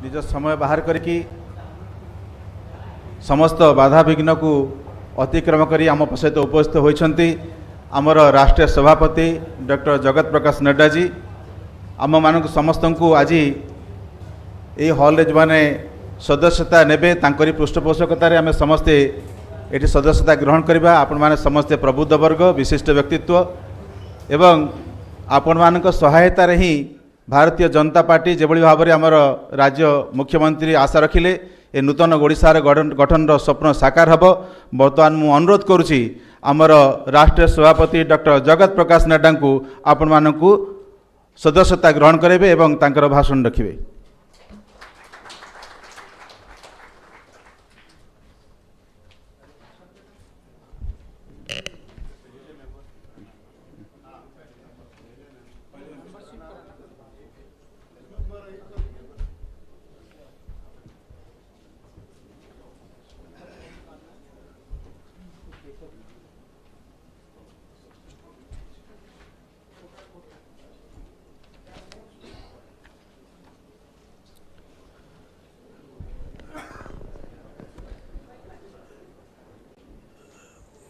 निज समय बाहर करके समस्त बाधा विघ्न को अतिक्रम करी आम सहित उपस्थित होती आमर राष्ट्रीय सभापति डॉक्टर जगत प्रकाश नड्डा जी आम मानक समस्त को आज ये हॉल जो मैंने सदस्यता नेबे तांकरी पृष्ठपोषकतार आम समस्ते ये सदस्यता ग्रहण करवा। आपण माने समस्ते प्रबुद्ध वर्ग विशिष्ट व्यक्तित्व एवं आपण मानक सहायतार ही भारतीय जनता पार्टी जो भाव में आमर राज्य मुख्यमंत्री आशा रखिले ए नूतन ओडिशार गठन स्वप्न साकार हम। बर्तमान मु अनुरोध करुच्ची आमर राष्ट्रीय सभापति डॉक्टर जगत प्रकाश नड्डा को आपण मानक सदस्यता ग्रहण करेंगे एवं तांकर भाषण रखिए।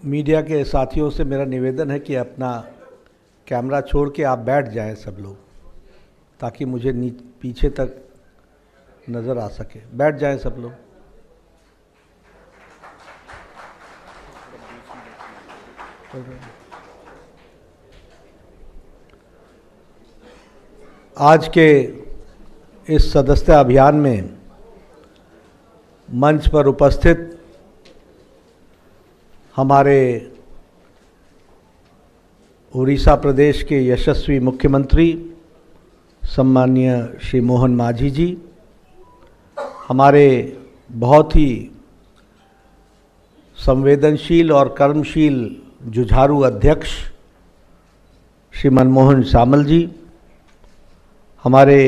मीडिया के साथियों से मेरा निवेदन है कि अपना कैमरा छोड़ के आप बैठ जाएं सब लोग, ताकि मुझे पीछे तक नज़र आ सके। बैठ जाएं सब लोग। आज के इस सदस्यता अभियान में मंच पर उपस्थित हमारे उड़ीसा प्रदेश के यशस्वी मुख्यमंत्री सम्माननीय श्री मोहन मांझी जी, हमारे बहुत ही संवेदनशील और कर्मशील जुझारू अध्यक्ष श्री मनमोहन सामल जी, हमारे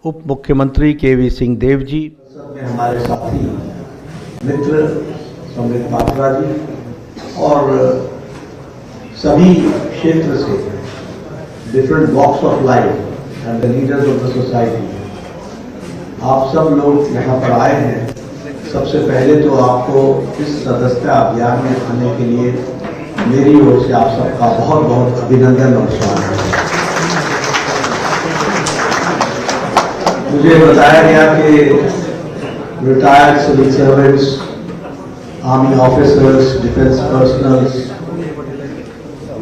उप मुख्यमंत्री केवी सिंह देव जी, हमारे साथी मित्र सम्राट पात्रा जी और सभी क्षेत्र से different walks of life and the leaders of the society, आप सब लोग यहाँ पर आए हैं। सबसे पहले तो आपको इस सदस्यता अभियान में आने के लिए मेरी ओर से आप सबका बहुत बहुत अभिनंदन और स्वागत है। मुझे बताया गया कि retired civil servants, army officers, defence personnels,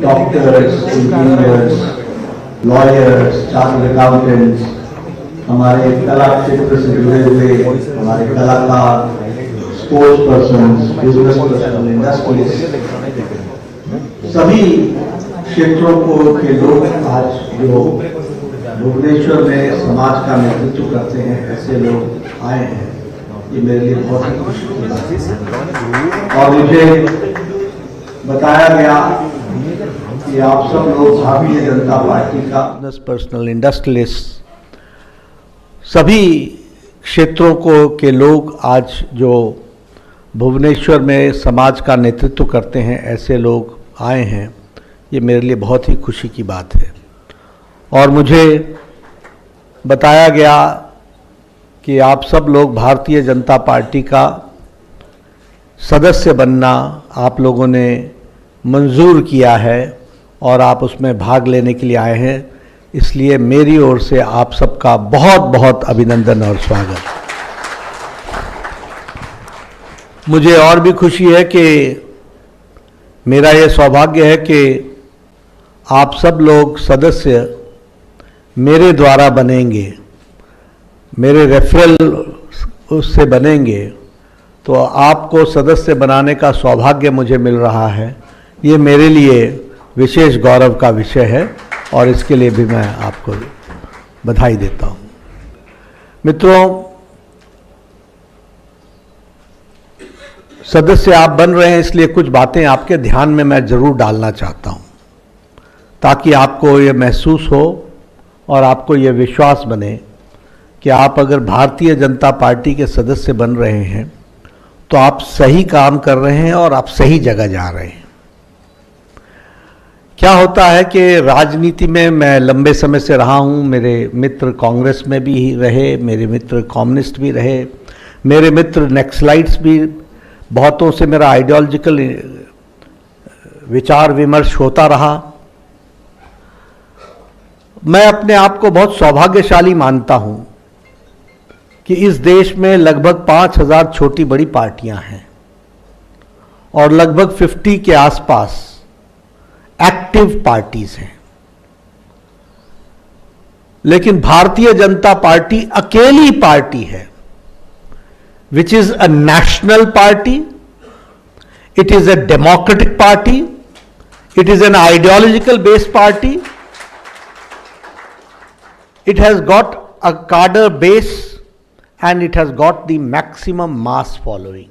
doctors, engineers, lawyers, chartered accountants, हमारे कला क्षेत्र से जुड़े हुए हमारे कलाकार, sports persons, business person, industrialist, सभी क्षेत्रों को के लोग आज जो भुवनेश्वर में समाज का नेतृत्व करते हैं, ऐसे लोग आए हैं। ये मेरे लिए बहुत ही खुशी की बात है। और मुझे बताया गया कि आप सब लोग भारतीय जनता पार्टी का बिजनेस पर्सनल, इंडस्ट्रियलिस्ट, सभी क्षेत्रों को के लोग आज जो भुवनेश्वर में समाज का नेतृत्व करते हैं, ऐसे लोग आए हैं। ये मेरे लिए बहुत ही खुशी की बात है। और मुझे बताया गया कि आप सब लोग भारतीय जनता पार्टी का सदस्य बनना आप लोगों ने मंजूर किया है और आप उसमें भाग लेने के लिए आए हैं। इसलिए मेरी ओर से आप सबका बहुत बहुत अभिनंदन और स्वागत। मुझे और भी खुशी है कि मेरा ये सौभाग्य है कि आप सब लोग सदस्य मेरे द्वारा बनेंगे, मेरे रेफरल उससे बनेंगे, तो आपको सदस्य बनाने का सौभाग्य मुझे मिल रहा है। ये मेरे लिए विशेष गौरव का विषय है और इसके लिए भी मैं आपको बधाई देता हूँ। मित्रों, सदस्य आप बन रहे हैं, इसलिए कुछ बातें आपके ध्यान में मैं ज़रूर डालना चाहता हूँ, ताकि आपको ये महसूस हो और आपको ये विश्वास बने कि आप अगर भारतीय जनता पार्टी के सदस्य बन रहे हैं तो आप सही काम कर रहे हैं और आप सही जगह जा रहे हैं। क्या होता है कि राजनीति में मैं लंबे समय से रहा हूं, मेरे मित्र कांग्रेस में भी रहे, मेरे मित्र कम्युनिस्ट भी रहे, मेरे मित्र नक्सलाइट्स भी, बहुतों से मेरा आइडियोलॉजिकल विचार विमर्श होता रहा। मैं अपने आप को बहुत सौभाग्यशाली मानता हूं कि इस देश में लगभग 5000 छोटी बड़ी पार्टियां हैं और लगभग 50 के आसपास एक्टिव पार्टीज हैं। लेकिन भारतीय जनता पार्टी अकेली पार्टी है which is a national party, it is a democratic party, it is an ideological based party, it has got a cadre base and it has got the maximum mass following.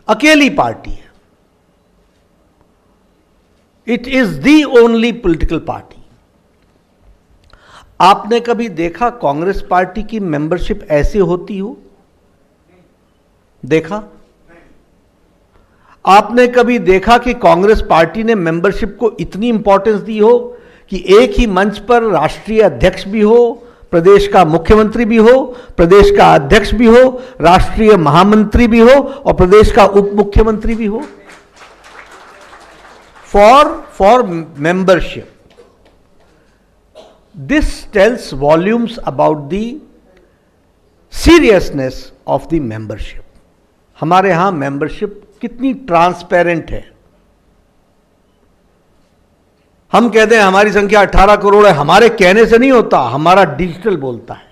अकेली party है, it is the only political party. आपने कभी देखा Congress party की membership ऐसी होती हो? देखा? आपने कभी देखा कि कांग्रेस पार्टी ने मेंबरशिप को इतनी इंपॉर्टेंस दी हो कि एक ही मंच पर राष्ट्रीय अध्यक्ष भी हो, प्रदेश का मुख्यमंत्री भी हो, प्रदेश का अध्यक्ष भी हो, राष्ट्रीय महामंत्री भी हो और प्रदेश का उप मुख्यमंत्री भी हो for membership? This tells volumes about the seriousness of the membership. हमारे यहां मेंबरशिप कितनी ट्रांसपेरेंट है। हम कहते हैं हमारी संख्या 18 करोड़ है, हमारे कहने से नहीं होता, हमारा डिजिटल बोलता है।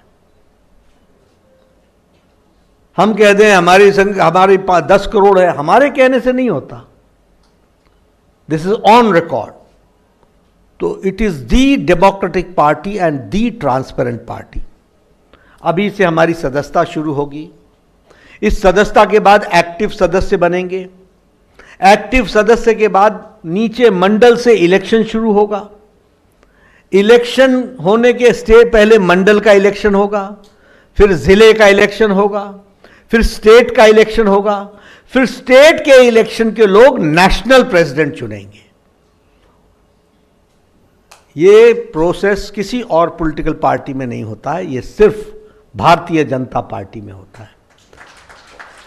हम कहते हैं हमारी संख्या 10 करोड़ है, हमारे कहने से नहीं होता। This is on record. तो it is the democratic party and the transparent party. अभी से हमारी सदस्यता शुरू होगी। इस सदस्यता के बाद एक्टिव सदस्य बनेंगे। एक्टिव सदस्य के बाद नीचे मंडल से इलेक्शन शुरू होगा। इलेक्शन होने के पहले मंडल का इलेक्शन होगा, फिर जिले का इलेक्शन होगा, फिर स्टेट का इलेक्शन होगा, फिर स्टेट के इलेक्शन के लोग नेशनल प्रेसिडेंट चुनेंगे। ये प्रोसेस किसी और पॉलिटिकल पार्टी में नहीं होता है, ये सिर्फ भारतीय जनता पार्टी में होता है।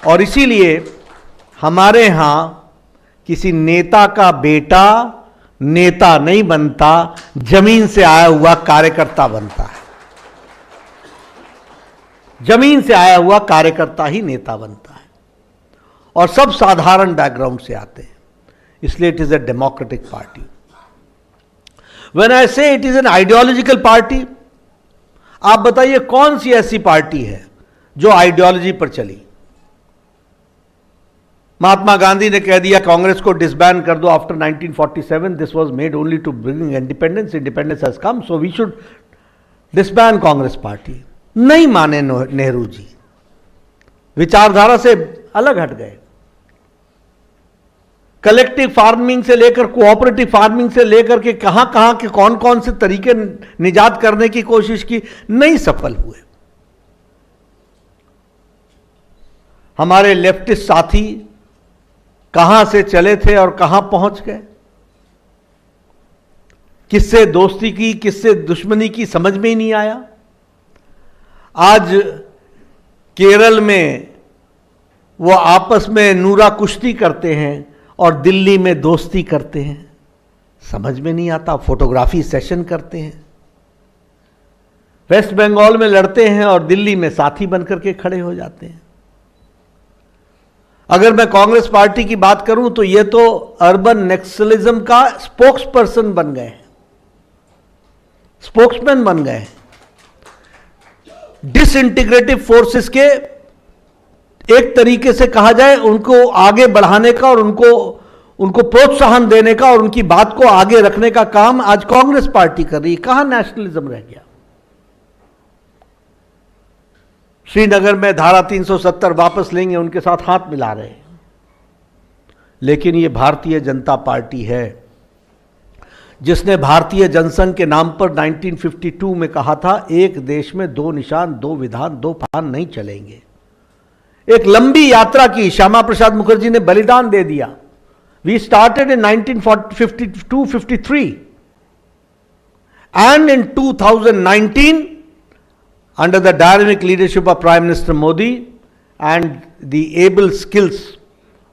और इसीलिए हमारे यहां किसी नेता का बेटा नेता नहीं बनता, जमीन से आया हुआ कार्यकर्ता बनता है। जमीन से आया हुआ कार्यकर्ता ही नेता बनता है और सब साधारण बैकग्राउंड से आते हैं। इसलिए it is a democratic party. When I say it is an ideological party, आप बताइए कौन सी ऐसी पार्टी है जो आइडियोलॉजी पर चली? महात्मा गांधी ने कह दिया कांग्रेस को डिसबैन कर दो after 1947, this was made only to bring independence, independence has come so we should disband Congress party. नहीं माने नेहरू जी, विचारधारा से अलग हट गए। कलेक्टिव फार्मिंग से लेकर कोऑपरेटिव फार्मिंग से लेकर के कहां कहां के कौन कौन से तरीके निजात करने की कोशिश की, नहीं सफल हुए। हमारे लेफ्टिस्ट साथी कहां से चले थे और कहां पहुंच गए, किससे दोस्ती की किससे दुश्मनी की समझ में ही नहीं आया। आज केरल में वो आपस में नूरा कुश्ती करते हैं और दिल्ली में दोस्ती करते हैं, समझ में नहीं आता। फोटोग्राफी सेशन करते हैं, वेस्ट बंगाल में लड़ते हैं और दिल्ली में साथी बनकर के खड़े हो जाते हैं। अगर मैं कांग्रेस पार्टी की बात करूं तो ये तो अर्बन नक्सलिज्म का स्पोक्स पर्सन बन गए, स्पोक्समैन बन गए। डिसइंटीग्रेटिव फोर्सेस के एक तरीके से कहा जाए उनको आगे बढ़ाने का और उनको प्रोत्साहन देने का और उनकी बात को आगे रखने का काम आज कांग्रेस पार्टी कर रही है। कहां नेशनलिज्म रह गया? श्रीनगर में धारा 370 वापस लेंगे, उनके साथ हाथ मिला रहे हैं। लेकिन ये भारतीय जनता पार्टी है जिसने भारतीय जनसंघ के नाम पर 1952 में कहा था एक देश में दो निशान, दो विधान, दो फान नहीं चलेंगे। एक लंबी यात्रा की, श्यामा प्रसाद मुखर्जी ने बलिदान दे दिया We started in 1952-53, and in 2019, under the dynamic leadership of Prime Minister Modi and the able skills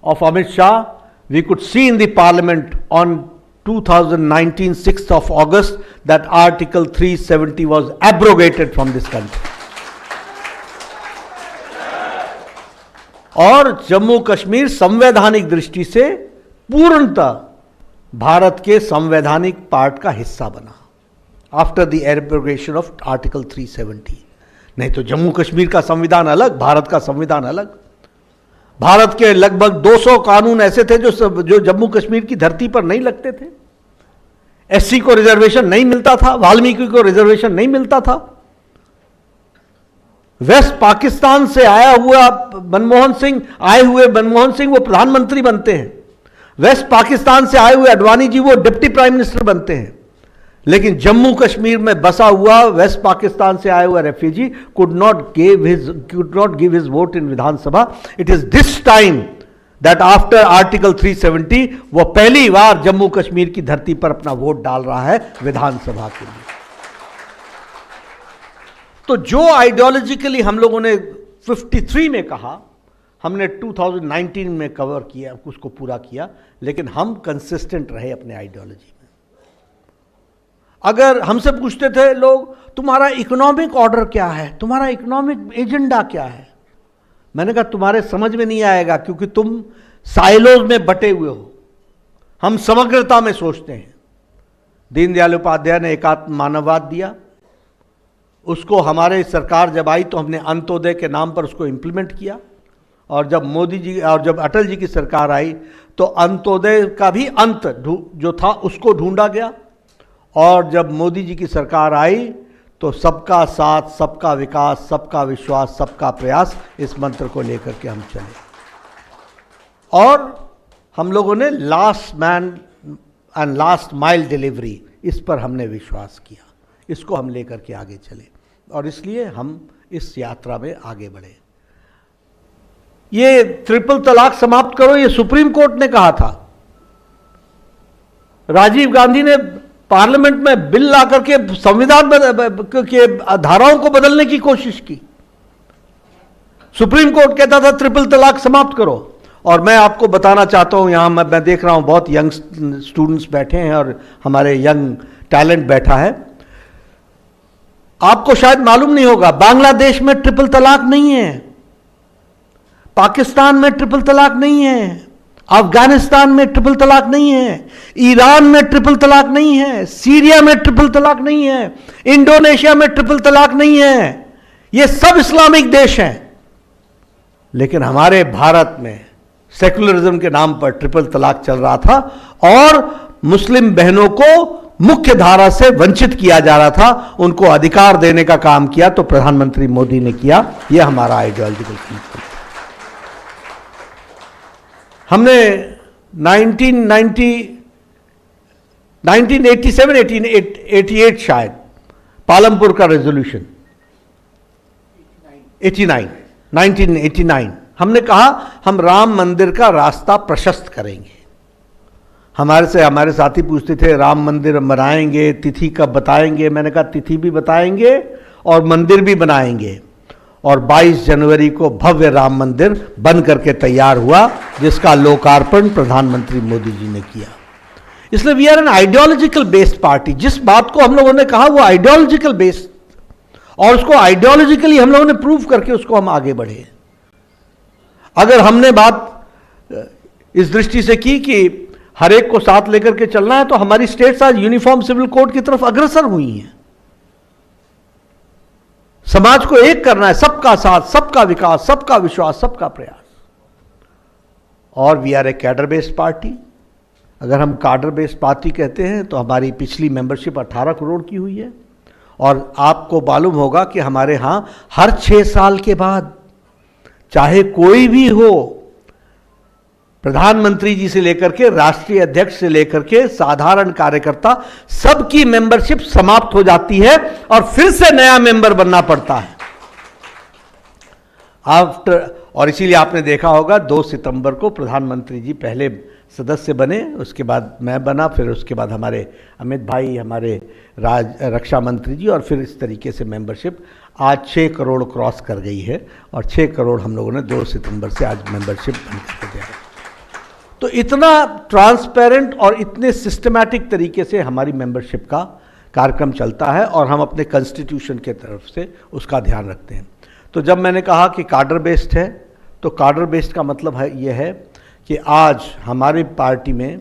of Amit Shah, we could see in the Parliament on 2019 6th of August that Article 370 was abrogated from this country. और जम्मू कश्मीर संवैधानिक दृष्टि से पूर्णतः भारत के संवैधानिक part का हिस्सा बना after the abrogation of article 370। नहीं तो जम्मू कश्मीर का संविधान अलग, भारत का संविधान अलग। भारत के लगभग 200 कानून ऐसे थे जो जम्मू कश्मीर की धरती पर नहीं लगते थे। एससी को रिजर्वेशन नहीं मिलता था, वाल्मीकि को रिजर्वेशन नहीं मिलता था। वेस्ट पाकिस्तान से आए हुए मनमोहन सिंह वो प्रधानमंत्री बनते हैं। वेस्ट पाकिस्तान से आए हुए अडवाणी जी वो डिप्टी प्राइम मिनिस्टर बनते हैं। लेकिन जम्मू कश्मीर में बसा हुआ वेस्ट पाकिस्तान से आया हुआ refugee could not give his vote in Vidhan Sabha. It is this time that after Article 370 वो पहली बार जम्मू कश्मीर की धरती पर अपना वोट डाल रहा है विधानसभा के लिए। तो जो आइडियोलॉजिकली हम लोगों ने 53 में कहा, हमने 2019 में कवर किया, उसको पूरा किया, लेकिन हम कंसिस्टेंट रहे अपने आइडियोलॉजी में। अगर हमसे पूछते थे लोग, तुम्हारा इकोनॉमिक ऑर्डर क्या है, तुम्हारा इकोनॉमिक एजेंडा क्या है, मैंने कहा तुम्हारे समझ में नहीं आएगा, क्योंकि तुम साइलोज में बटे हुए हो। हम समग्रता में सोचते हैं। दीनदयाल उपाध्याय ने एकात्म मानववाद दिया, उसको हमारे सरकार जब आई तो हमने अंत्योदय के नाम पर उसको इंप्लीमेंट किया, और जब मोदी जी और जब अटल जी की सरकार आई तो अंत्योदय का भी अंत जो था उसको ढूंढा गया, और जब मोदी जी की सरकार आई तो सबका साथ, सबका विकास, सबका विश्वास, सबका प्रयास, इस मंत्र को लेकर के हम चले। और हम लोगों ने last man and last mile delivery, इस पर हमने विश्वास किया, इसको हम लेकर के आगे चले, और इसलिए हम इस यात्रा में आगे बढ़े। ये ट्रिपल तलाक समाप्त करो, ये सुप्रीम कोर्ट ने कहा था। राजीव गांधी ने पार्लियामेंट में बिल ला करके संविधान के धाराओं को बदलने की कोशिश की। सुप्रीम कोर्ट कहता था ट्रिपल तलाक समाप्त करो। और मैं आपको बताना चाहता हूं, यहां मैं देख रहा हूं बहुत यंग स्टूडेंट्स बैठे हैं और हमारे यंग टैलेंट बैठा है। आपको शायद मालूम नहीं होगा, बांग्लादेश में ट्रिपल तलाक नहीं है, पाकिस्तान में ट्रिपल तलाक नहीं है, अफगानिस्तान में ट्रिपल तलाक नहीं है, ईरान में ट्रिपल तलाक नहीं है, सीरिया में ट्रिपल तलाक नहीं है, इंडोनेशिया में ट्रिपल तलाक नहीं है। ये सब इस्लामिक देश हैं। लेकिन हमारे भारत में सेकुलरिज्म के नाम पर ट्रिपल तलाक चल रहा था और मुस्लिम बहनों को मुख्य धारा से वंचित किया जा रहा था। उनको अधिकार देने का काम किया तो प्रधानमंत्री मोदी ने किया। यह हमारा आइडियोलॉजिकल प्रिंसिपल। हमने 1987-88 शायद पालमपुर का रेजोल्यूशन 1989 हमने कहा हम राम मंदिर का रास्ता प्रशस्त करेंगे। हमारे साथी पूछते थे राम मंदिर बनाएंगे, तिथि कब बताएंगे। मैंने कहा तिथि भी बताएंगे और मंदिर भी बनाएंगे। और 22 जनवरी को भव्य राम मंदिर बन करके तैयार हुआ, जिसका लोकार्पण प्रधानमंत्री मोदी जी ने किया। इसलिए we are an ideological based party. जिस बात को हम लोगों ने कहा वो आइडियोलॉजिकल बेस्ड, और उसको आइडियोलॉजिकली हम लोगों ने प्रूव करके उसको हम आगे बढ़े। अगर हमने बात इस दृष्टि से की कि हर एक को साथ लेकर के चलना है, तो हमारी स्टेट्स आज यूनिफॉर्म सिविल कोड की तरफ अग्रसर हुई हैं। समाज को एक करना है, सबका साथ, सबका विकास, सबका विश्वास, सबका प्रयास। और we are a cadre based party. अगर हम कैडर बेस्ड पार्टी कहते हैं तो हमारी पिछली मेंबरशिप 18 करोड़ की हुई है। और आपको मालूम होगा कि हमारे यहां हर 6 साल के बाद, चाहे कोई भी हो, प्रधानमंत्री जी से लेकर के राष्ट्रीय अध्यक्ष से लेकर के साधारण कार्यकर्ता, सबकी मेंबरशिप समाप्त हो जाती है और फिर से नया मेंबर बनना पड़ता है। और इसीलिए आपने देखा होगा 2 सितंबर को प्रधानमंत्री जी पहले सदस्य बने, उसके बाद मैं बना, फिर उसके बाद हमारे अमित भाई, हमारे रक्षा मंत्री जी, और फिर इस तरीके से मेंबरशिप आज 6 करोड़ क्रॉस कर गई है और 6 करोड़ हम लोगों ने 2 सितंबर से आज मेंबरशिप बन करके दिया है। तो इतना ट्रांसपेरेंट और इतने सिस्टमैटिक तरीके से हमारी मेंबरशिप का कार्यक्रम चलता है और हम अपने कॉन्स्टिट्यूशन के तरफ से उसका ध्यान रखते हैं। तो जब मैंने कहा कि कार्डर बेस्ड है, तो कार्डर बेस्ड का मतलब है ये है कि आज हमारी पार्टी में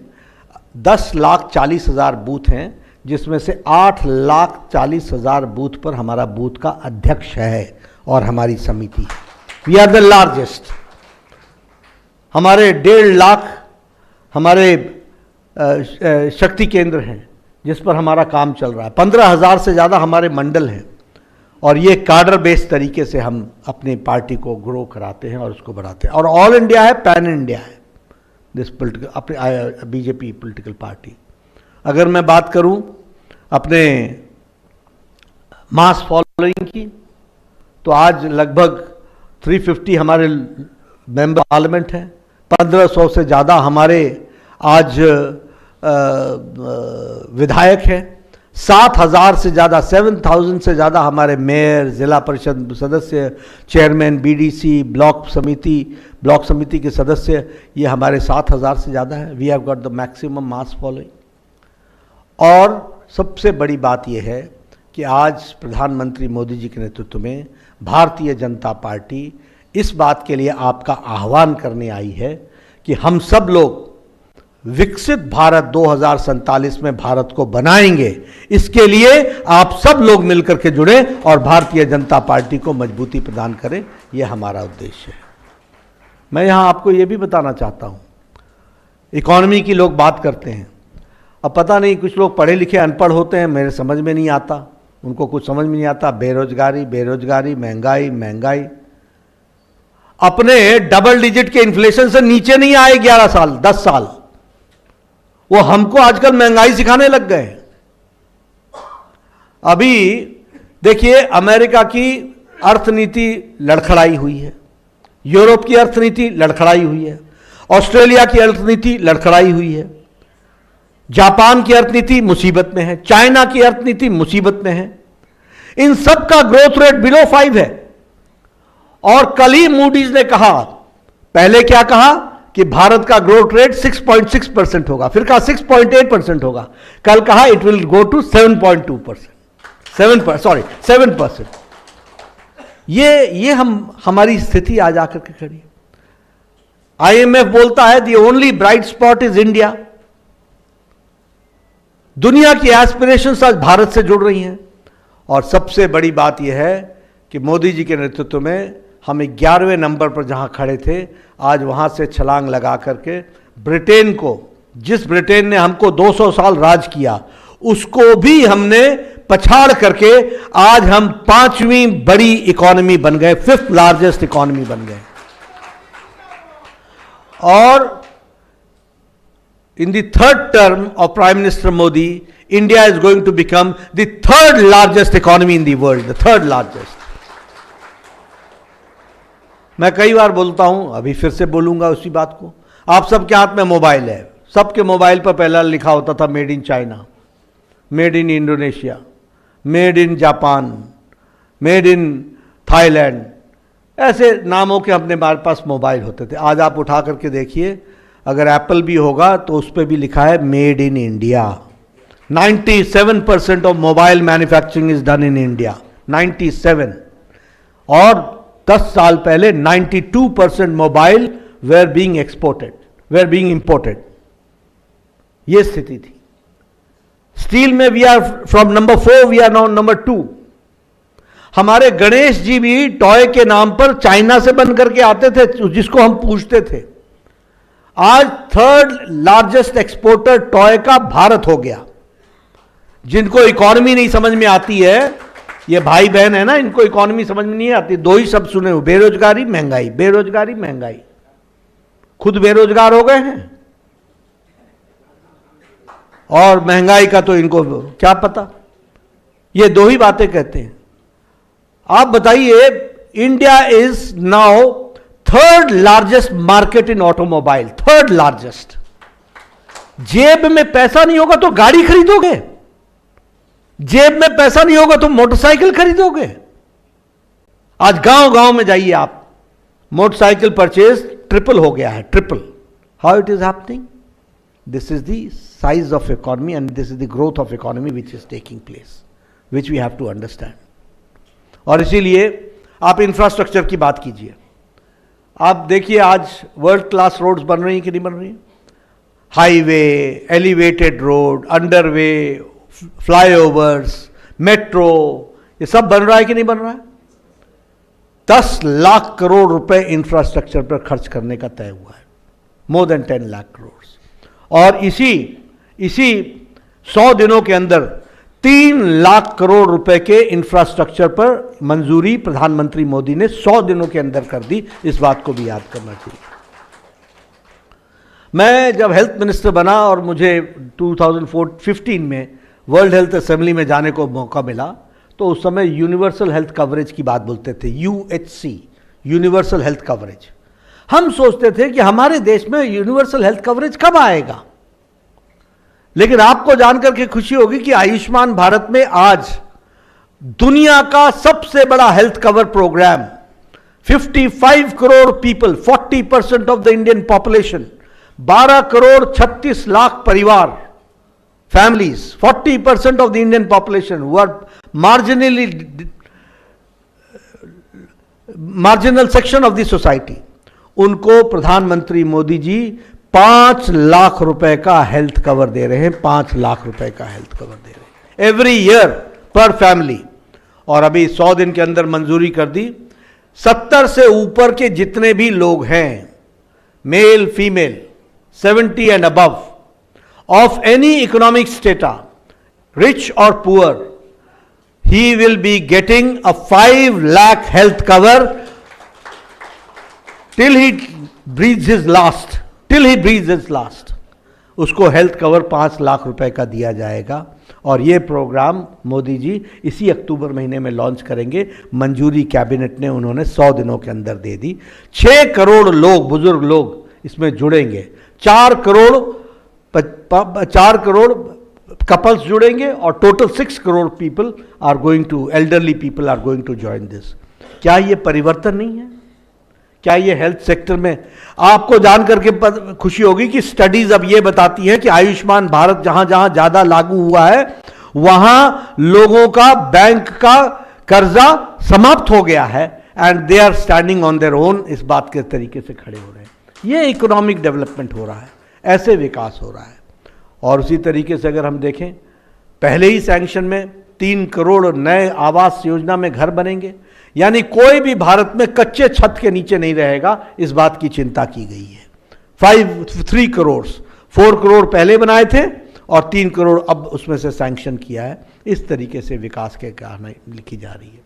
10,40,000 बूथ हैं, जिसमें से 8,40,000 बूथ पर हमारा बूथ का अध्यक्ष है और हमारी समिति। We are the largest. हमारे 1.5 लाख हमारे शक्ति केंद्र हैं जिस पर हमारा काम चल रहा है। 15,000 से ज़्यादा हमारे मंडल हैं और ये कार्डर बेस्ड तरीके से हम अपनी पार्टी को ग्रो कराते हैं और उसको बढ़ाते हैं। और ऑल इंडिया है, पैन इंडिया है दिस पोलिटिकल, अपने बीजेपी पॉलिटिकल पार्टी। अगर मैं बात करूं अपने मास फॉलोइंग की, तो आज लगभग 350 हमारे मेंबर पार्लियामेंट हैं, 1500 से ज़्यादा हमारे आज विधायक हैं, 7,000 से ज़्यादा 7,000 से ज़्यादा हमारे मेयर, जिला परिषद सदस्य, चेयरमैन, बीडीसी, ब्लॉक समिति के सदस्य, ये हमारे 7,000 से ज़्यादा है। We have got the maximum mass following. और सबसे बड़ी बात यह है कि आज प्रधानमंत्री मोदी जी के नेतृत्व में भारतीय जनता पार्टी इस बात के लिए आपका आह्वान करने आई है कि हम सब लोग विकसित भारत 2047 में भारत को बनाएंगे। इसके लिए आप सब लोग मिलकर के जुड़े और भारतीय जनता पार्टी को मजबूती प्रदान करें, यह हमारा उद्देश्य है। मैं यहां आपको यह भी बताना चाहता हूं, इकोनॉमी की लोग बात करते हैं। अब पता नहीं, कुछ लोग पढ़े लिखे अनपढ़ होते हैं, मेरे समझ में नहीं आता, उनको कुछ समझ में नहीं आता। बेरोजगारी, महंगाई अपने डबल डिजिट के इन्फ्लेशन से नीचे नहीं आए 11 साल 10 साल। वो हमको आजकल महंगाई सिखाने लग गए। अभी देखिए, अमेरिका की अर्थनीति लड़खड़ाई हुई है, यूरोप की अर्थनीति लड़खड़ाई हुई है, ऑस्ट्रेलिया की अर्थनीति लड़खड़ाई हुई है, जापान की अर्थनीति मुसीबत में है, चाइना की अर्थनीति मुसीबत में है। इन सब का ग्रोथ रेट बिलो 5 है। और कल ही मूडीज ने कहा, पहले क्या कहा कि भारत का ग्रोथ रेट 6.6% होगा, फिर कहा 6.8% होगा, कल कहा इट विल गो टू 7%। ये हमारी स्थिति आज आकर के खड़ी है। IMF बोलता है the only bright spot is India. दुनिया की एस्पिरेशंस आज भारत से जुड़ रही हैं। और सबसे बड़ी बात यह है कि मोदी जी के नेतृत्व में हम 11वें नंबर पर जहां खड़े थे, आज वहां से छलांग लगा करके ब्रिटेन को, जिस ब्रिटेन ने हमको 200 साल राज किया, उसको भी हमने पछाड़ करके आज हम 5वीं बड़ी इकोनॉमी बन गए, 5th लार्जेस्ट इकोनॉमी बन गए। और in the 3rd term of Prime Minister Modi, India is going to become the 3rd largest economy in the world, the 3rd largest. मैं कई बार बोलता हूं, अभी फिर से बोलूंगा उसी बात को। आप सबके हाथ में मोबाइल है, सबके मोबाइल पर पहला लिखा होता था made in China, made in Indonesia, made in Japan, made in Thailand, ऐसे नामों के अपने हमारे पास मोबाइल होते थे। आज आप उठा करके देखिए, अगर एप्पल भी होगा तो उस पर भी लिखा है made in India. 97% of mobile manufacturing is done in India, 97। और 10 साल पहले 92% mobile were being exported, were being imported. यह स्थिति थी। स्टील में we are from number 4, we are now number 2। हमारे गणेश जी भी टॉय के नाम पर चाइना से बन करके आते थे, जिसको हम पूछते थे। आज 3rd लार्जेस्ट एक्सपोर्टर टॉय का भारत हो गया। जिनको इकोनॉमी नहीं समझ में आती है, ये भाई बहन है ना, इनको इकोनॉमी समझ में नहीं आती, 2 ही शब्द सुने हो, बेरोजगारी महंगाई, बेरोजगारी महंगाई। खुद बेरोजगार हो गए हैं और महंगाई का तो इनको क्या पता। ये 2 ही बातें कहते हैं। आप बताइए, India is now 3rd largest market in automobile, 3rd largest. जेब में पैसा नहीं होगा तो गाड़ी खरीदोगे, जेब में पैसा नहीं होगा तो मोटरसाइकिल खरीदोगे। आज गांव गांव में जाइए आप, मोटरसाइकिल परचेज ट्रिपल हो गया है, triple. How it is happening? This is the size of economy and this is the growth of economy which is taking place, which we have to understand. और इसीलिए आप इंफ्रास्ट्रक्चर की बात कीजिए। आप देखिए आज वर्ल्ड क्लास रोड्स बन रही हैं कि नहीं बन रही हैं? Highway, elevated road, underway, flyovers, metro, ये सब बन रहा है कि नहीं बन रहा है? 10 लाख करोड़ रुपए इंफ्रास्ट्रक्चर पर खर्च करने का तय हुआ है, मोर देन 10 लाख करोड़। और इसी 100 दिनों के अंदर 3 लाख करोड़ रुपए के इंफ्रास्ट्रक्चर पर मंजूरी प्रधानमंत्री मोदी ने 100 दिनों के अंदर कर दी। इस बात को भी याद करना चाहिए। मैं जब हेल्थ मिनिस्टर बना और मुझे 2015 में वर्ल्ड हेल्थ असेंबली में जाने को मौका मिला, तो उस समय यूनिवर्सल हेल्थ कवरेज की बात बोलते थे, यूएचसी, यूनिवर्सल हेल्थ कवरेज। हम सोचते थे कि हमारे देश में यूनिवर्सल हेल्थ कवरेज कब आएगा, लेकिन आपको जानकर के खुशी होगी कि आयुष्मान भारत में आज दुनिया का सबसे बड़ा health cover programme, 55 crore people, 40% of the Indian population, 12 crore 36 lakh परिवार, families, 40% of the Indian population who are marginal section of the society, उनको प्रधानमंत्री मोदी जी 5 लाख रुपए का हेल्थ कवर दे रहे हैं, 5 लाख रुपए का हेल्थ कवर दे रहे हैं एवरी ईयर पर फैमिली। और अभी 100 दिन के अंदर मंजूरी कर दी। 70 से ऊपर के जितने भी लोग हैं, male female, 70 and above, of any economic strata, rich or poor, he will be getting a 5 lakh health cover till he breathes his last, till he breathes his last. उसको हेल्थ कवर 5 लाख रुपए का दिया जाएगा। और ये programme Modi ji इसी अक्टूबर महीने में लॉन्च करेंगे। मंजूरी कैबिनेट ने उन्होंने 100 दिनों के अंदर दे दी। 6 करोड़ लोग, बुजुर्ग लोग इसमें जुड़ेंगे। 4 करोड़ कपल्स जुड़ेंगे और total 6 crore people are going to, elderly people are going to join this. क्या ये परिवर्तन नहीं है? क्या ये हेल्थ सेक्टर में आपको जानकर के खुशी होगी कि स्टडीज अब ये बताती हैं कि आयुष्मान भारत जहां जहां ज्यादा लागू हुआ है वहां लोगों का बैंक का कर्जा समाप्त हो गया है and they are standing on their own. इस बात के तरीके से खड़े हो रहे हैं। ये इकोनॉमिक डेवलपमेंट हो रहा है, ऐसे विकास हो रहा है। और उसी तरीके से अगर हम देखें, पहले ही सैंक्शन में 3 करोड़ नए आवास योजना में घर बनेंगे, यानी कोई भी भारत में कच्चे छत के नीचे नहीं रहेगा, इस बात की चिंता की गई है। 3 करोड़, 4 करोड़ पहले बनाए थे और 3 करोड़ अब उसमें से सैंक्शन किया है। इस तरीके से विकास के कहानी लिखी जा रही है।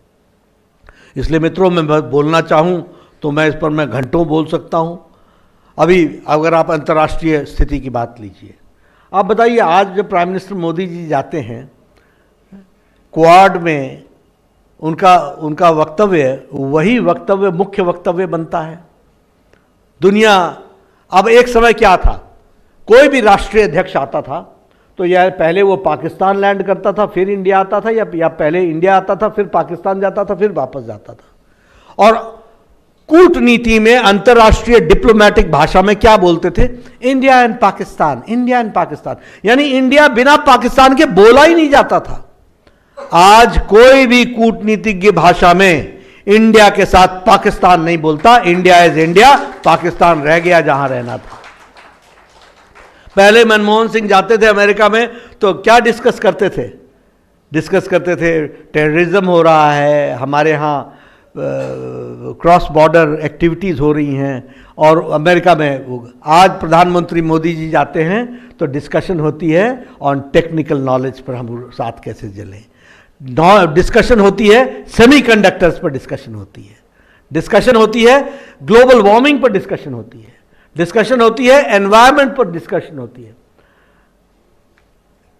इसलिए मित्रों, मैं बोलना चाहूँ तो मैं इस पर मैं घंटों बोल सकता हूँ। अभी अगर आप अंतर्राष्ट्रीय स्थिति की बात लीजिए, आप बताइए, आज जब प्राइम मिनिस्टर मोदी जी जाते हैं क्वाड में, उनका वक्तव्य वही वक्तव्य मुख्य वक्तव्य बनता है। दुनिया, अब एक समय क्या था, कोई भी राष्ट्रीय अध्यक्ष आता था तो या पहले वो पाकिस्तान लैंड करता था फिर इंडिया आता था, या पहले इंडिया आता था फिर पाकिस्तान जाता था फिर वापस जाता था। और कूटनीति में, अंतर्राष्ट्रीय डिप्लोमेटिक भाषा में क्या बोलते थे? India and Pakistan, India and Pakistan, यानी इंडिया बिना पाकिस्तान के बोला ही नहीं जाता था। आज कोई भी कूटनीतिज्ञ भाषा में इंडिया के साथ पाकिस्तान नहीं बोलता। इंडिया इज इंडिया, पाकिस्तान रह गया जहां रहना था। पहले मनमोहन सिंह जाते थे अमेरिका में तो क्या डिस्कस करते थे? टेररिज्म हो रहा है, हमारे यहाँ क्रॉस बॉर्डर एक्टिविटीज़ हो रही हैं। और अमेरिका में आज प्रधानमंत्री मोदी जी जाते हैं तो डिस्कशन होती है ऑन टेक्निकल नॉलेज पर, हम साथ कैसे चलें। डिस्कशन होती है सेमीकंडक्टर्स पर, डिस्कशन होती है ग्लोबल वार्मिंग पर, डिस्कशन होती है एनवायरनमेंट पर, डिस्कशन होती है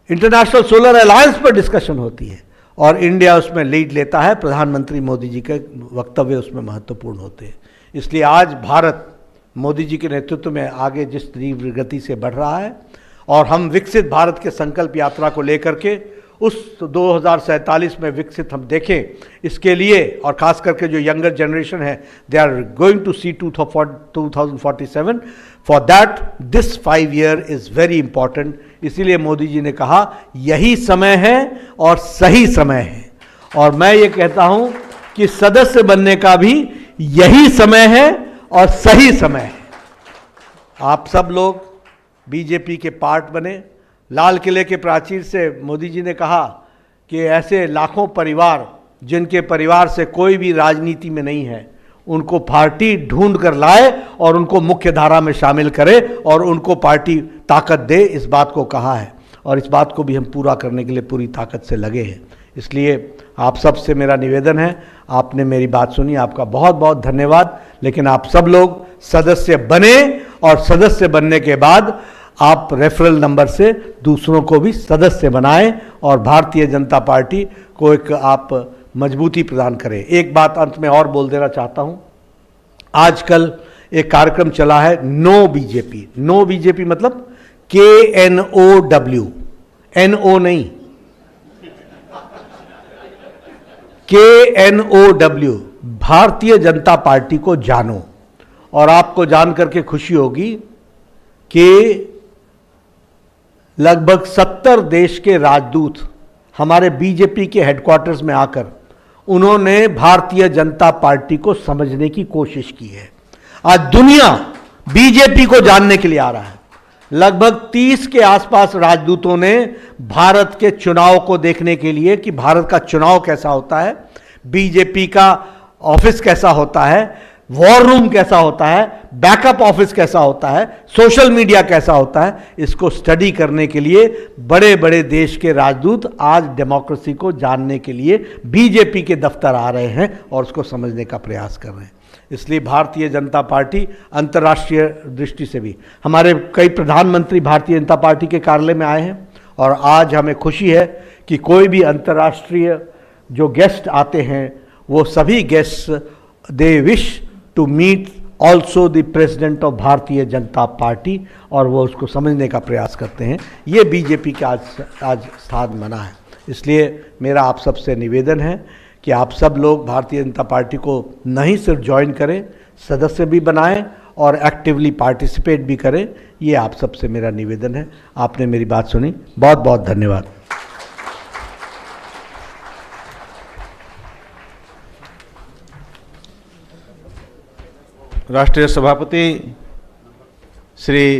इंटरनेशनल सोलर अलायंस पर, डिस्कशन होती है। और इंडिया उसमें लीड लेता है। प्रधानमंत्री मोदी जी के वक्तव्य उसमें महत्वपूर्ण होते हैं। इसलिए आज भारत मोदी जी के नेतृत्व में आगे जिस तीव्र गति से बढ़ रहा है और हम विकसित भारत के संकल्प यात्रा को लेकर के उस 2047 में विकसित हम देखें, इसके लिए, और खास करके जो यंगर जनरेशन है, they are going to see 2047, for that this 5 year is very important. इसीलिए मोदी जी ने कहा यही समय है और सही समय है, और मैं ये कहता हूं कि सदस्य बनने का भी यही समय है और सही समय है। आप सब लोग बीजेपी के पार्ट बने। लाल किले के प्राचीर से मोदी जी ने कहा कि ऐसे लाखों परिवार जिनके परिवार से कोई भी राजनीति में नहीं है, उनको पार्टी ढूंढ कर लाए और उनको मुख्य धारा में शामिल करे और उनको पार्टी ताकत दे, इस बात को कहा है, और इस बात को भी हम पूरा करने के लिए पूरी ताकत से लगे हैं। इसलिए आप सब से मेरा निवेदन है, आपने मेरी बात सुनी, आपका बहुत बहुत धन्यवाद। लेकिन आप सब लोग सदस्य बने और सदस्य बनने के बाद आप रेफरल नंबर से दूसरों को भी सदस्य बनाएं और भारतीय जनता पार्टी को एक आप मजबूती प्रदान करें। एक बात अंत में और बोल देना चाहता हूं, आजकल एक कार्यक्रम चला है नो बीजेपी। नो बीजेपी मतलब KNOW, NO नहीं, KNOW, भारतीय जनता पार्टी को जानो। और आपको जान करके खुशी होगी कि लगभग 70 देश के राजदूत हमारे बीजेपी के हेडक्वार्टर्स में आकर उन्होंने भारतीय जनता पार्टी को समझने की कोशिश की है। आज दुनिया बीजेपी को जानने के लिए आ रहा है। लगभग 30 के आसपास राजदूतों ने भारत के चुनाव को देखने के लिए कि भारत का चुनाव कैसा होता है, बीजेपी का ऑफिस कैसा होता है, वॉर रूम कैसा होता है, बैकअप ऑफिस कैसा होता है, सोशल मीडिया कैसा होता है, इसको स्टडी करने के लिए बड़े बड़े देश के राजदूत आज डेमोक्रेसी को जानने के लिए बीजेपी के दफ्तर आ रहे हैं और उसको समझने का प्रयास कर रहे हैं। इसलिए भारतीय जनता पार्टी अंतर्राष्ट्रीय दृष्टि से भी, हमारे कई प्रधानमंत्री भारतीय जनता पार्टी के कार्यालय में आए हैं, और आज हमें खुशी है कि कोई भी अंतर्राष्ट्रीय जो गेस्ट आते हैं वो सभी guest they wish to meet also the president of Bharatiya Janata party, और वो उसको समझने का प्रयास करते हैं। ये बीजेपी का आज स्थान बना है। इसलिए मेरा आप सबसे निवेदन है कि आप सब लोग भारतीय जनता पार्टी को नहीं सिर्फ ज्वाइन करें, सदस्य भी बनाएं और एक्टिवली पार्टिसिपेट भी करें। ये आप सबसे मेरा निवेदन है। आपने मेरी बात सुनी, बहुत बहुत धन्यवाद। राष्ट्रीय सभापति श्री